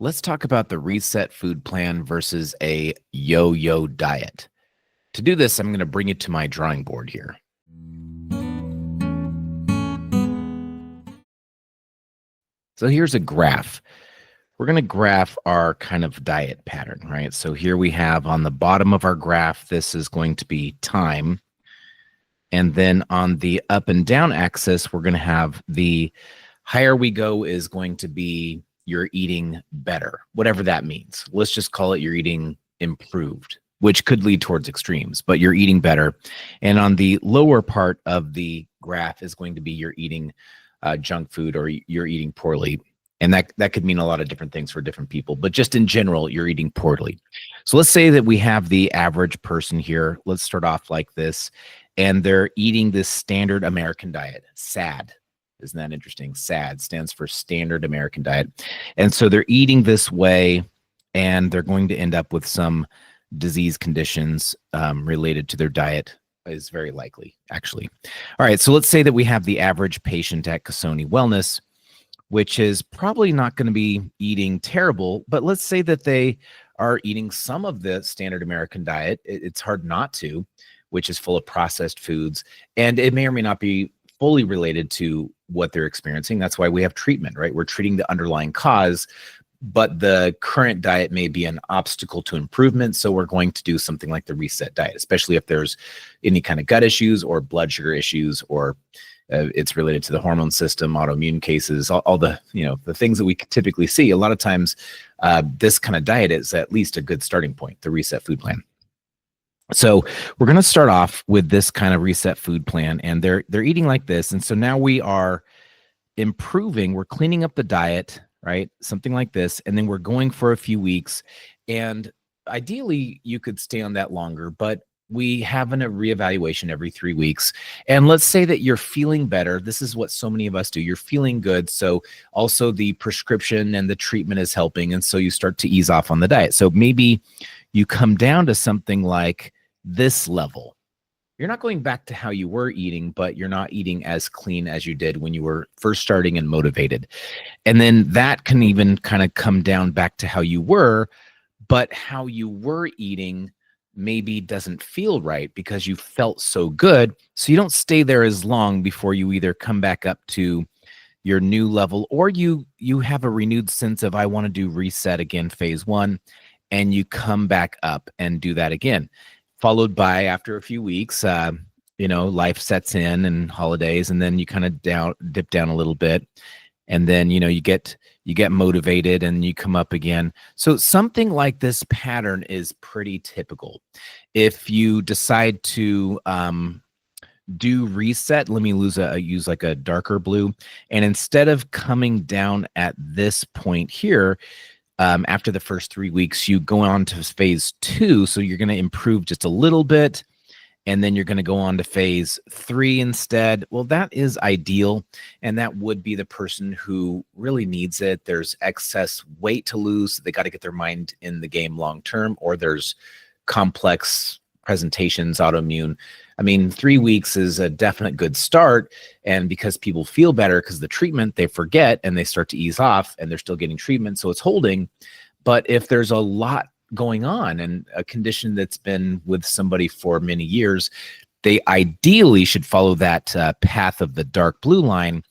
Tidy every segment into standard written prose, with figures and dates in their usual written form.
Let's talk about the reset food plan versus a yo-yo diet. To do this, I'm going to bring you to my drawing board here. So here's a graph. We're going to graph our kind of diet pattern, right? So here we have on the bottom of our graph, this is going to be time. And then on the up and down axis, we're going to have the higher we go is going to be you're eating better, whatever that means. Let's just call it you're eating improved, which could lead towards extremes, but you're eating better. And on the lower part of the graph is going to be you're eating junk food or you're eating poorly. And that could mean a lot of different things for different people, but just in general, you're eating poorly. So let's say that we have the average person here. Let's start off like this, and they're eating this standard American diet, SAD. Isn't that interesting? SAD stands for standard American diet. And so they're eating this way, and they're going to end up with some disease conditions related to their diet is very likely, actually. All right, so let's say that we have the average patient at Cassoni Wellness, which is probably not going to be eating terrible, but let's say that they are eating some of the standard American diet. It's hard not to, which is full of processed foods, and it may or may not be fully related to what they're experiencing. That's why we have treatment, right? We're treating the underlying cause, but the current diet may be an obstacle to improvement. So we're going to do something like the reset diet, especially if there's any kind of gut issues or blood sugar issues, or it's related to the hormone system, autoimmune cases, all the, the things that we typically see. A lot of times this kind of diet is at least a good starting point, the reset food plan. So we're going to start off with this kind of reset food plan, and they're eating like this. And so now we are improving, we're cleaning up the diet, right? Something like this. And then we're going for a few weeks, and ideally you could stay on that longer, but we have a reevaluation every 3 weeks. And let's say that you're feeling better. This is what so many of us do. You're feeling good. So also the prescription and the treatment is helping. And so you start to ease off on the diet. So maybe you come down to something like this level. You're not going back to how you were eating, but you're not eating as clean as you did when you were first starting and motivated. And then that can even kind of come down back to how you were, but how you were eating maybe doesn't feel right because you felt so good. So you don't stay there as long before you either come back up to your new level, or you have a renewed sense of, I want to do reset again, phase one, and you come back up and do that again. Followed by, after a few weeks, life sets in and holidays, and then you kind of dip down a little bit, and then you get motivated and you come up again. So something like this pattern is pretty typical. If you decide to do reset, let me use like a darker blue, and instead of coming down at this point here, after the first 3 weeks, you go on to phase two. So you're going to improve just a little bit, and then you're going to go on to phase three instead. Well, that is ideal. And that would be the person who really needs it. There's excess weight to lose. They got to get their mind in the game long term, or there's complex presentations, autoimmune. I mean, 3 weeks is a definite good start. And because people feel better because of the treatment, they forget and they start to ease off, and they're still getting treatment. So it's holding. But if there's a lot going on and a condition that's been with somebody for many years, they ideally should follow that path of the dark blue line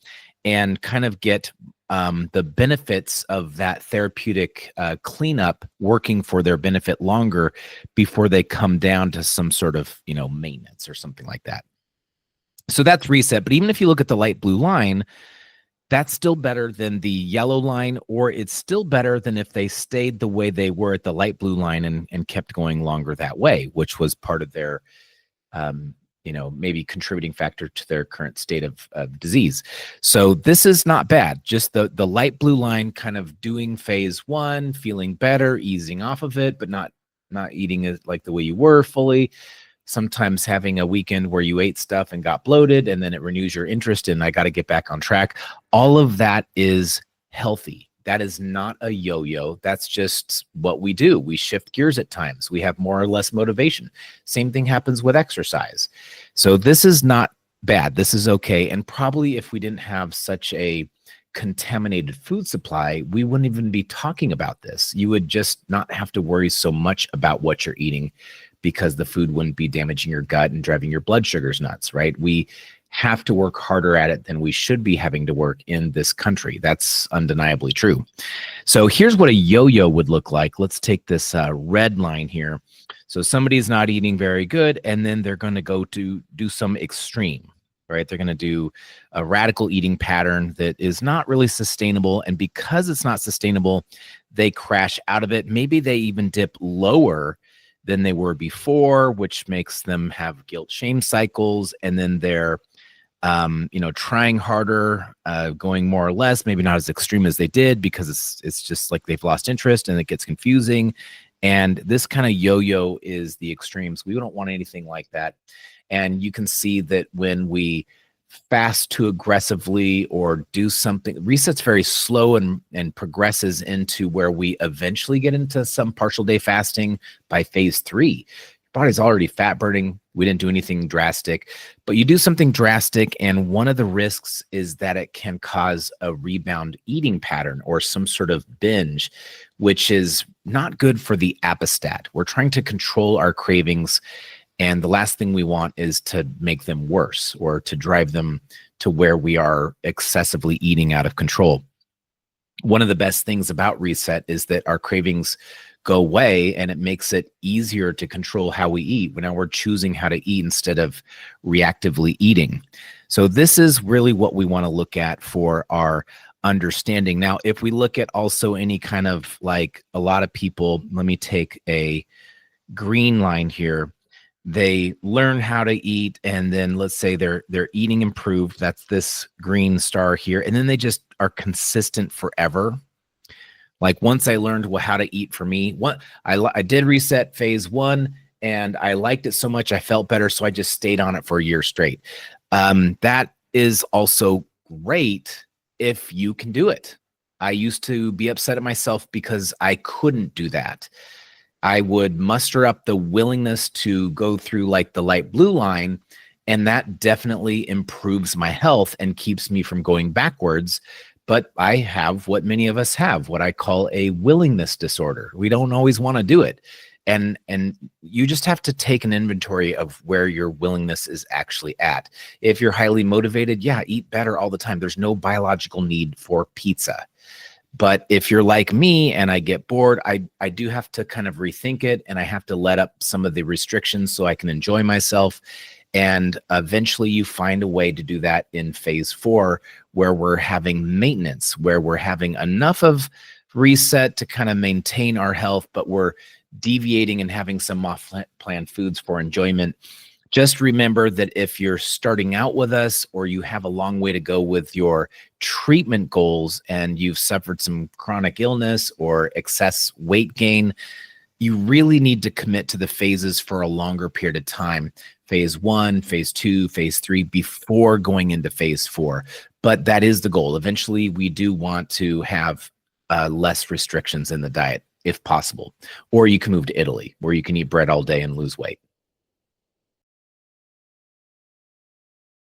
and kind of get the benefits of that therapeutic cleanup working for their benefit longer before they come down to some sort of, maintenance or something like that. So that's reset. But even if you look at the light blue line, that's still better than the yellow line, or it's still better than if they stayed the way they were at the light blue line and kept going longer that way, which was part of their maybe contributing factor to their current state of disease. So this is not bad. Just the light blue line kind of doing phase one, feeling better, easing off of it, but not eating it like the way you were fully. Sometimes having a weekend where you ate stuff and got bloated, and then it renews your interest in, I got to get back on track. All of that is healthy. That is not a yo-yo. That's just what we do. We shift gears at times. We have more or less motivation. Same thing happens with exercise. So this is not bad. This is okay. And probably if we didn't have such a contaminated food supply, we wouldn't even be talking about this. You would just not have to worry so much about what you're eating because the food wouldn't be damaging your gut and driving your blood sugars nuts, right? We have to work harder at it than we should be having to work in this country. That's undeniably true. So here's what a yo-yo would look like. Let's take this red line here. So somebody's not eating very good, and then they're going to go to do some extreme, right? They're going to do a radical eating pattern that is not really sustainable. And because it's not sustainable, they crash out of it. Maybe they even dip lower than they were before, which makes them have guilt shame cycles. And then they're trying harder, going more or less, maybe not as extreme as they did, because it's just like they've lost interest and it gets confusing. And this kind of yo-yo is the extremes. We don't want anything like that. And you can see that when we fast too aggressively or do something, reset's very slow and progresses into where we eventually get into some partial day fasting by phase 3. Your body's already fat burning. We didn't do anything drastic, but you do something drastic, and one of the risks is that it can cause a rebound eating pattern or some sort of binge, which is not good for the apostat. We're trying to control our cravings, and the last thing we want is to make them worse or to drive them to where we are excessively eating out of control. One of the best things about reset is that our cravings go away, and it makes it easier to control how we eat. Now we're choosing how to eat instead of reactively eating. So this is really what we want to look at for our understanding. Now, if we look at also any kind of, like, a lot of people, let me take a green line here. They learn how to eat, and then let's say they're eating improved. That's this green star here. And then they just are consistent forever. Like, once I learned how to eat for me, I did reset phase 1, and I liked it so much I felt better, so I just stayed on it for a year straight. That is also great if you can do it. I used to be upset at myself because I couldn't do that. I would muster up the willingness to go through, like, the light blue line, and that definitely improves my health and keeps me from going backwards. But I have what many of us have, what I call a willingness disorder. We don't always want to do it. And you just have to take an inventory of where your willingness is actually at. If you're highly motivated, yeah, eat better all the time. There's no biological need for pizza. But if you're like me and I get bored, I do have to kind of rethink it, and I have to let up some of the restrictions so I can enjoy myself. And eventually you find a way to do that in phase 4, where we're having maintenance, where we're having enough of reset to kind of maintain our health, but we're deviating and having some off-plan foods for enjoyment. Just remember that if you're starting out with us, or you have a long way to go with your treatment goals, and you've suffered some chronic illness or excess weight gain, you really need to commit to the phases for a longer period of time. Phase 1, phase 2, phase 3, before going into phase 4. But that is the goal. Eventually, we do want to have less restrictions in the diet, if possible. Or you can move to Italy, where you can eat bread all day and lose weight.